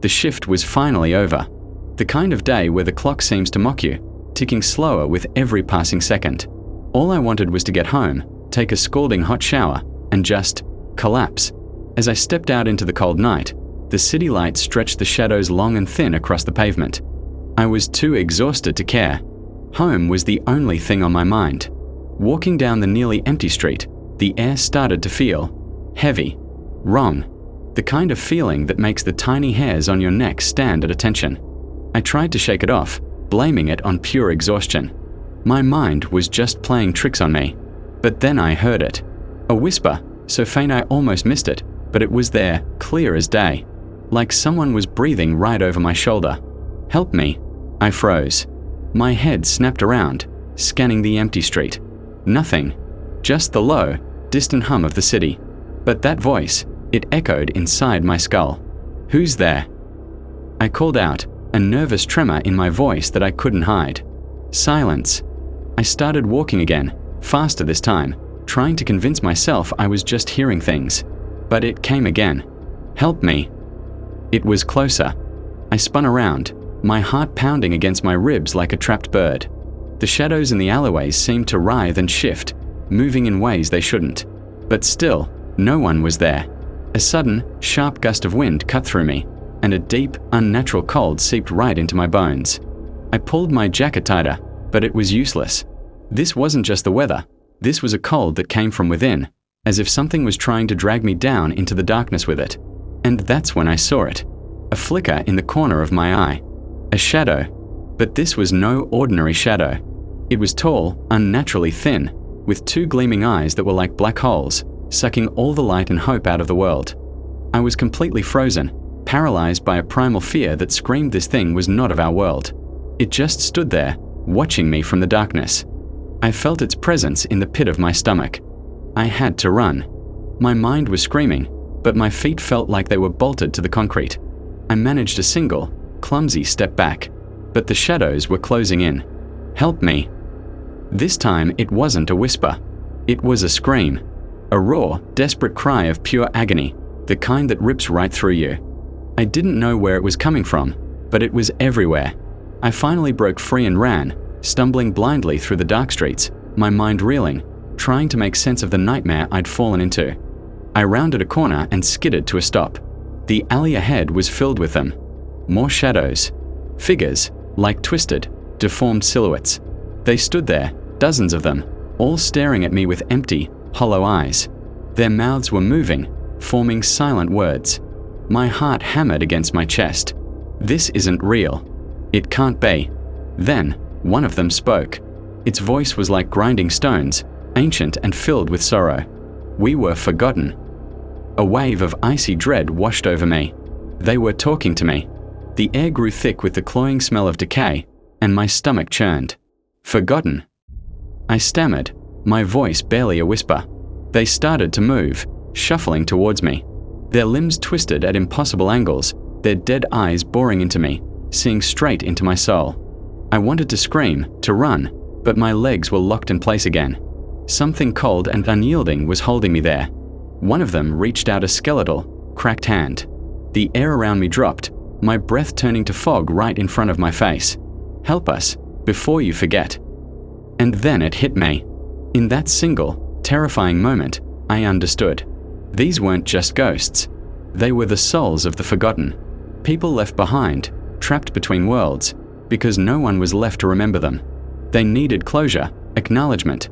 The shift was finally over. The kind of day where the clock seems to mock you, ticking slower with every passing second. All I wanted was to get home, take a scalding hot shower, and just collapse. As I stepped out into the cold night, the city lights stretched the shadows long and thin across the pavement. I was too exhausted to care. Home was the only thing on my mind. Walking down the nearly empty street, the air started to feel heavy, wrong, the kind of feeling that makes the tiny hairs on your neck stand at attention. I tried to shake it off, blaming it on pure exhaustion. My mind was just playing tricks on me. But then I heard it. A whisper, so faint I almost missed it, but it was there, clear as day. Like someone was breathing right over my shoulder. "Help me." I froze. My head snapped around, scanning the empty street. Nothing. Just the low, distant hum of the city. But that voice, it echoed inside my skull. "Who's there?" I called out, a nervous tremor in my voice that I couldn't hide. Silence. I started walking again, faster this time, trying to convince myself I was just hearing things. But it came again. "Help me." It was closer. I spun around, my heart pounding against my ribs like a trapped bird. The shadows in the alleyways seemed to writhe and shift, moving in ways they shouldn't. But still, no one was there. A sudden, sharp gust of wind cut through me, and a deep, unnatural cold seeped right into my bones. I pulled my jacket tighter, but it was useless. This wasn't just the weather. This was a cold that came from within, as if something was trying to drag me down into the darkness with it. And that's when I saw it. A flicker in the corner of my eye. A shadow. But this was no ordinary shadow. It was tall, unnaturally thin, with two gleaming eyes that were like black holes, sucking all the light and hope out of the world. I was completely frozen, paralyzed by a primal fear that screamed this thing was not of our world. It just stood there, watching me from the darkness. I felt its presence in the pit of my stomach. I had to run. My mind was screaming, but my feet felt like they were bolted to the concrete. I managed a single, clumsy step back, but the shadows were closing in. "Help me." This time it wasn't a whisper. It was a scream. A raw, desperate cry of pure agony, the kind that rips right through you. I didn't know where it was coming from, but it was everywhere. I finally broke free and ran, stumbling blindly through the dark streets, my mind reeling, trying to make sense of the nightmare I'd fallen into. I rounded a corner and skidded to a stop. The alley ahead was filled with them. More shadows. Figures, like twisted, deformed silhouettes. They stood there, dozens of them, all staring at me with empty, hollow eyes. Their mouths were moving, forming silent words. My heart hammered against my chest. This isn't real. It can't be. Then, one of them spoke. Its voice was like grinding stones, ancient and filled with sorrow. We were forgotten. A wave of icy dread washed over me. They were talking to me. The air grew thick with the cloying smell of decay, and my stomach churned. Forgotten. I stammered, my voice barely a whisper. They started to move, shuffling towards me. Their limbs twisted at impossible angles, their dead eyes boring into me, seeing straight into my soul. I wanted to scream, to run, but my legs were locked in place again. Something cold and unyielding was holding me there. One of them reached out a skeletal, cracked hand. The air around me dropped, my breath turning to fog right in front of my face. "Help us, before you forget." And then it hit me. In that single, terrifying moment, I understood. These weren't just ghosts. They were the souls of the forgotten. People left behind, trapped between worlds, because no one was left to remember them. They needed closure, acknowledgement,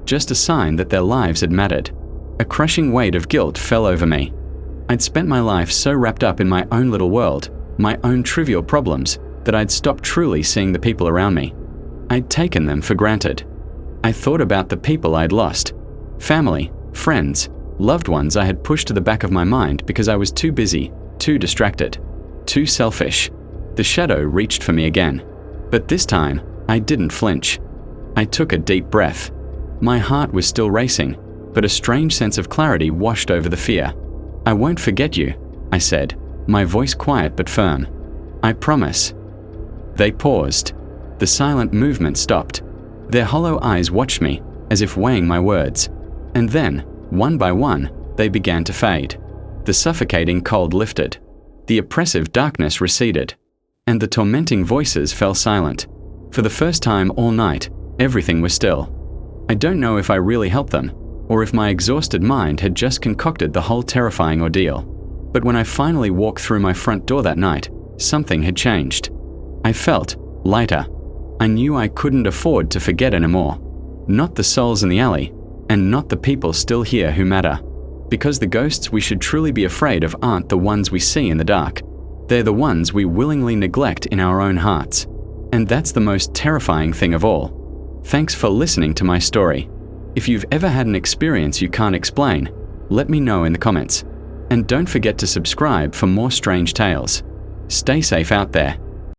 just a sign that their lives had mattered. A crushing weight of guilt fell over me. I'd spent my life so wrapped up in my own little world, my own trivial problems, that I'd stopped truly seeing the people around me. I'd taken them for granted. I thought about the people I'd lost. Family, friends, loved ones I had pushed to the back of my mind because I was too busy, too distracted, too selfish. The shadow reached for me again. But this time, I didn't flinch. I took a deep breath. My heart was still racing, but a strange sense of clarity washed over the fear. "I won't forget you," I said, my voice quiet but firm. "I promise." They paused. The silent movement stopped. Their hollow eyes watched me, as if weighing my words. And then, one by one, they began to fade. The suffocating cold lifted. The oppressive darkness receded, and the tormenting voices fell silent. For the first time all night, everything was still. I don't know if I really helped them, or if my exhausted mind had just concocted the whole terrifying ordeal. But when I finally walked through my front door that night, something had changed. I felt lighter. I knew I couldn't afford to forget anymore. Not the souls in the alley, and not the people still here who matter. Because the ghosts we should truly be afraid of aren't the ones we see in the dark. They're the ones we willingly neglect in our own hearts. And that's the most terrifying thing of all. Thanks for listening to my story. If you've ever had an experience you can't explain, let me know in the comments. And don't forget to subscribe for more strange tales. Stay safe out there.